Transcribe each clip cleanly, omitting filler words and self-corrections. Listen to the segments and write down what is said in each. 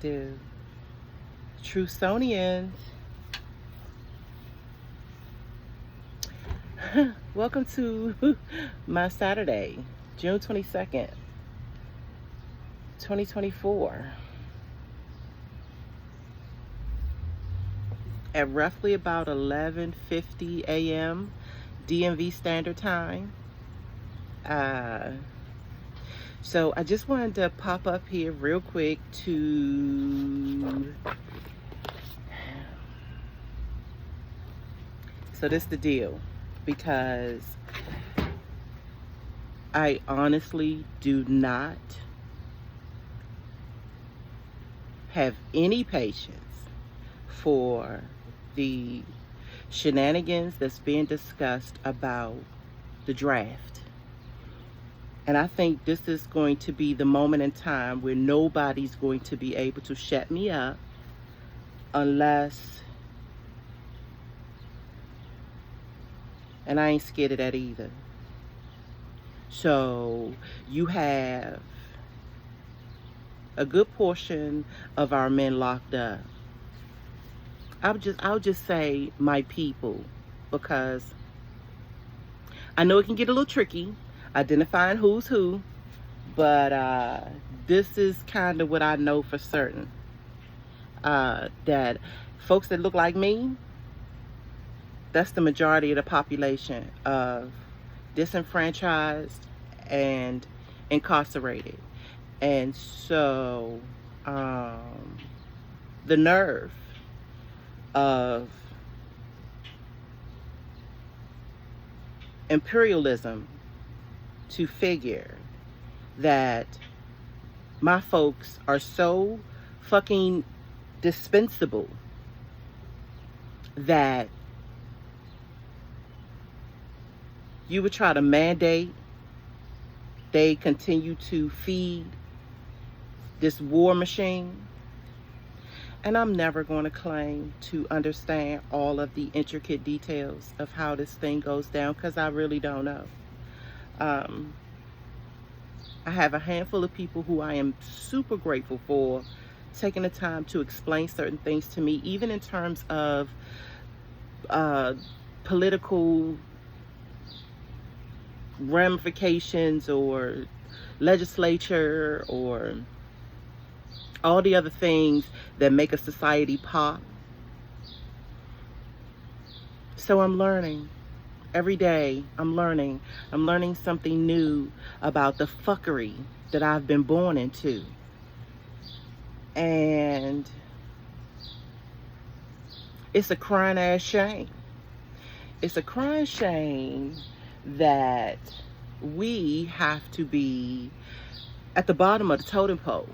Do Truthsonians. Welcome to my Saturday, June 22nd, 2024. At roughly about 11:50 a.m. DMV Standard Time. So I just wanted to pop up here real quick to... So this is the deal, because I honestly do not have any patience for the shenanigans that's being discussed about the draft. And I think this is going to be the moment in time where nobody's going to be able to shut me up unless, and I ain't scared of that either. So you have a good portion of our men locked up. I'll just say my people, because I know it can get a little tricky identifying who's who, but this is kind of what I know for certain. That folks that look like me, that's the majority of the population of disenfranchised and incarcerated. And so the nerve of imperialism to figure that my folks are so fucking dispensable that you would try to mandate they continue to feed this war machine. And I'm never going to claim to understand all of the intricate details of how this thing goes down, because I really don't know. I have a handful of people who I am super grateful for taking the time to explain certain things to me, even in terms of political ramifications or legislature or all the other things that make a society pop. So I'm learning. Every day I'm learning something new about the fuckery that I've been born into. And it's a crying ass shame. It's a crying shame that we have to be at the bottom of the totem pole.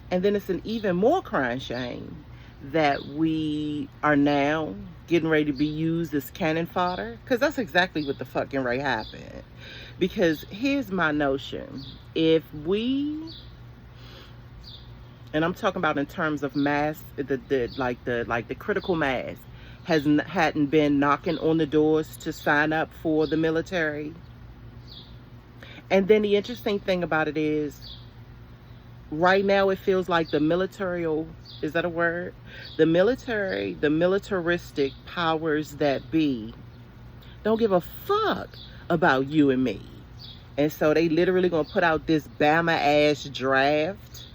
And then it's an even more crying shame that we are now getting ready to be used as cannon fodder, because that's exactly what the fucking right happened. Because here's my notion: if we, and I'm talking about in terms of mass, the critical mass hadn't been knocking on the doors to sign up for the military. And then the interesting thing about it is, right now it feels like the militarial, is that a word? The militaristic powers that be don't give a fuck about you and me. And so they literally gonna put out this Bama ass draft.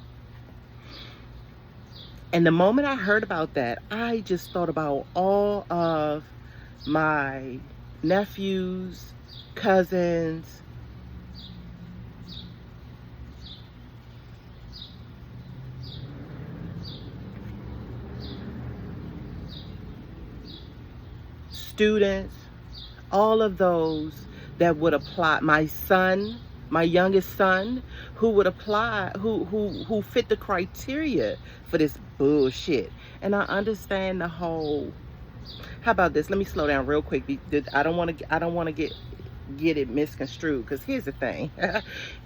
And the moment I heard about that, I just thought about all of my nephews, cousins, students, all of those that would apply. My son, my youngest son, who would apply, who fit the criteria for this bullshit. And I understand the whole. How about this? Let me slow down real quick. I don't want to get it misconstrued. Because here's the thing: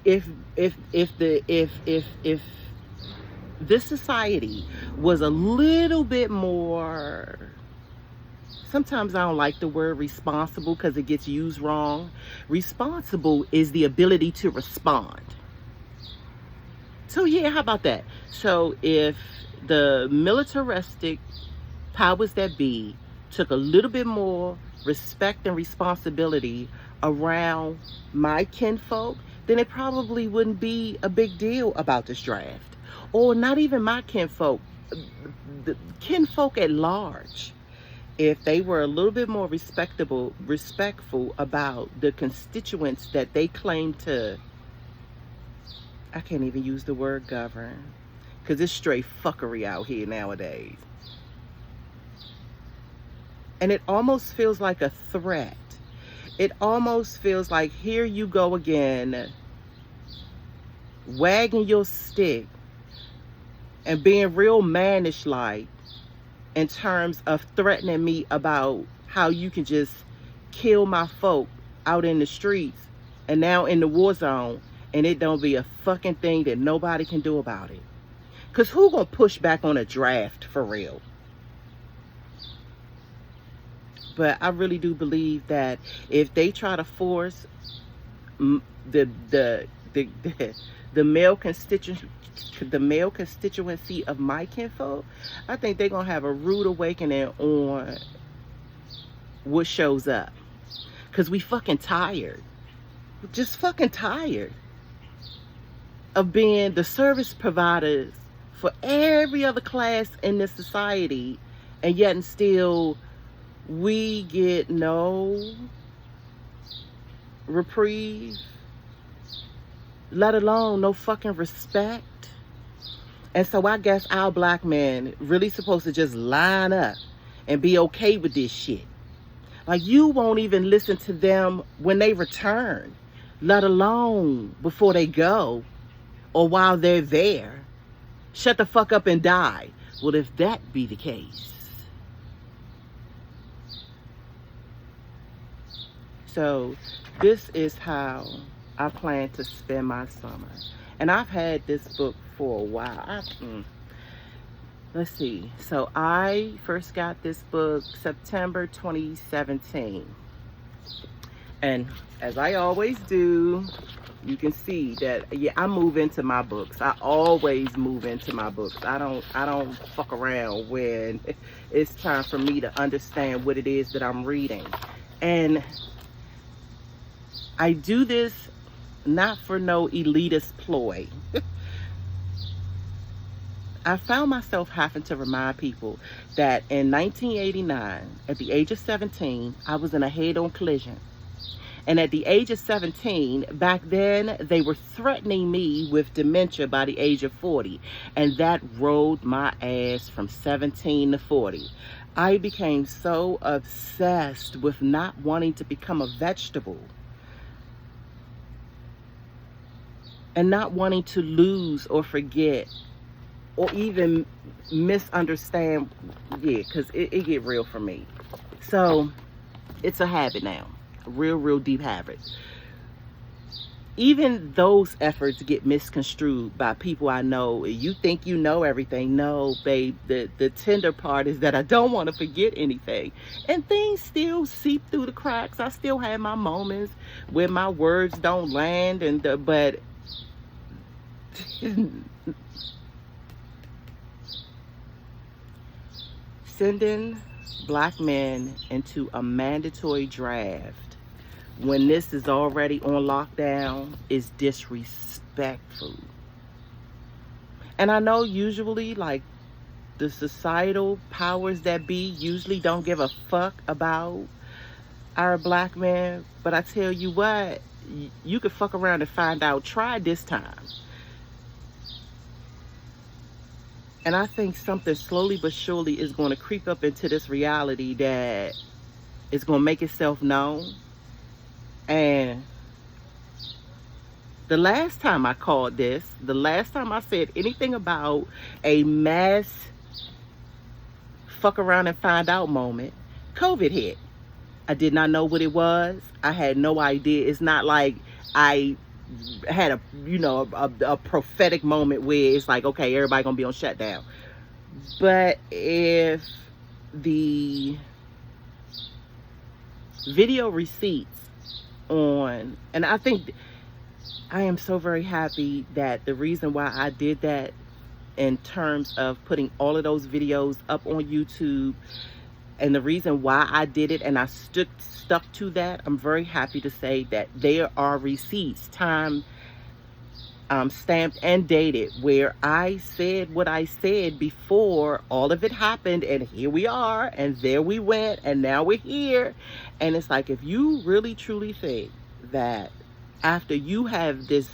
if this society was a little bit more, sometimes I don't like the word responsible because it gets used wrong. Responsible is the ability to respond So yeah, how about that? So if the militaristic powers that be took a little bit more respect and responsibility around my kinfolk, then it probably wouldn't be a big deal about this draft. Or not even my kinfolk, the kinfolk at large. If they were a little bit more respectful about the constituents that they claim to, I can't even use the word govern, because it's straight fuckery out here nowadays. And it almost feels like a threat. It almost feels like, here you go again, wagging your stick and being real mannish like in terms of threatening me about how you can just kill my folk out in the streets and now in the war zone, and it don't be a fucking thing that nobody can do about it. Because who gonna push back on a draft for real? But I really do believe that if they try to force the male constituency of my kinfolk, I think they're gonna have a rude awakening on what shows up. Cause we fucking tired. We're just fucking tired of being the service providers for every other class in this society, and yet and still we get no reprieve, let alone no fucking respect. And so I guess our black men really supposed to just line up and be okay with this shit. Like, you won't even listen to them when they return, let alone before they go or while they're there. Shut the fuck up and die. Well, if that be the case. So this is how I plan to spend my summer. And I've had this book for a while. Let's see. So I first got this book September 2017. And as I always do, you can see that, yeah, I move into my books. I always move into my books. I don't fuck around when it's time for me to understand what it is that I'm reading. And I do this not for no elitist ploy. I found myself having to remind people that in 1989, at the age of 17, I was in a head-on collision. And at the age of 17, back then, they were threatening me with dementia by the age of 40. And that rolled my ass from 17 to 40. I became so obsessed with not wanting to become a vegetable. And not wanting to lose or forget or even misunderstand. Yeah, because it get real for me. So it's a habit now. A real deep habit. Even those efforts get misconstrued by people I know. You think you know everything. No, babe. The tender part is that I don't want to forget anything. And things still seep through the cracks. I still have my moments where my words don't land. But sending black men into a mandatory draft when this is already on lockdown is disrespectful. And I know usually, like, the societal powers that be usually don't give a fuck about our black men, but I tell you what, you could fuck around and find out. Try this time. And I think something slowly but surely is going to creep up into this reality that is going to make itself known. And the last time I called this, the last time I said anything about a mass fuck around and find out moment, COVID hit. I did not know what it was. I had no idea. It's not like I had a prophetic moment where it's like, okay, everybody gonna be on shutdown. But if the video receipts on, and I think I am so very happy that the reason why I did that in terms of putting all of those videos up on YouTube, and the reason why I did it and I stuck to that, I'm very happy to say that there are receipts, time stamped and dated, where I said what I said before all of it happened, and here we are, and there we went, and now we're here. And it's like, if you really truly think that after you have this,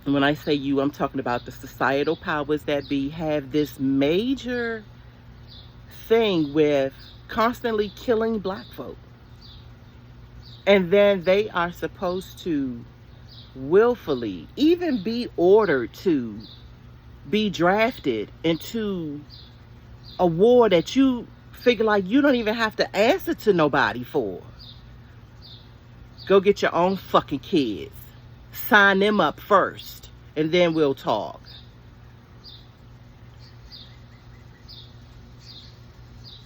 when I say you, I'm talking about the societal powers that be, have this major thing with constantly killing black folk, and then they are supposed to willfully even be ordered to be drafted into a war that you figure like you don't even have to answer to nobody for. Go get your own fucking kids, sign them up first, and then we'll talk.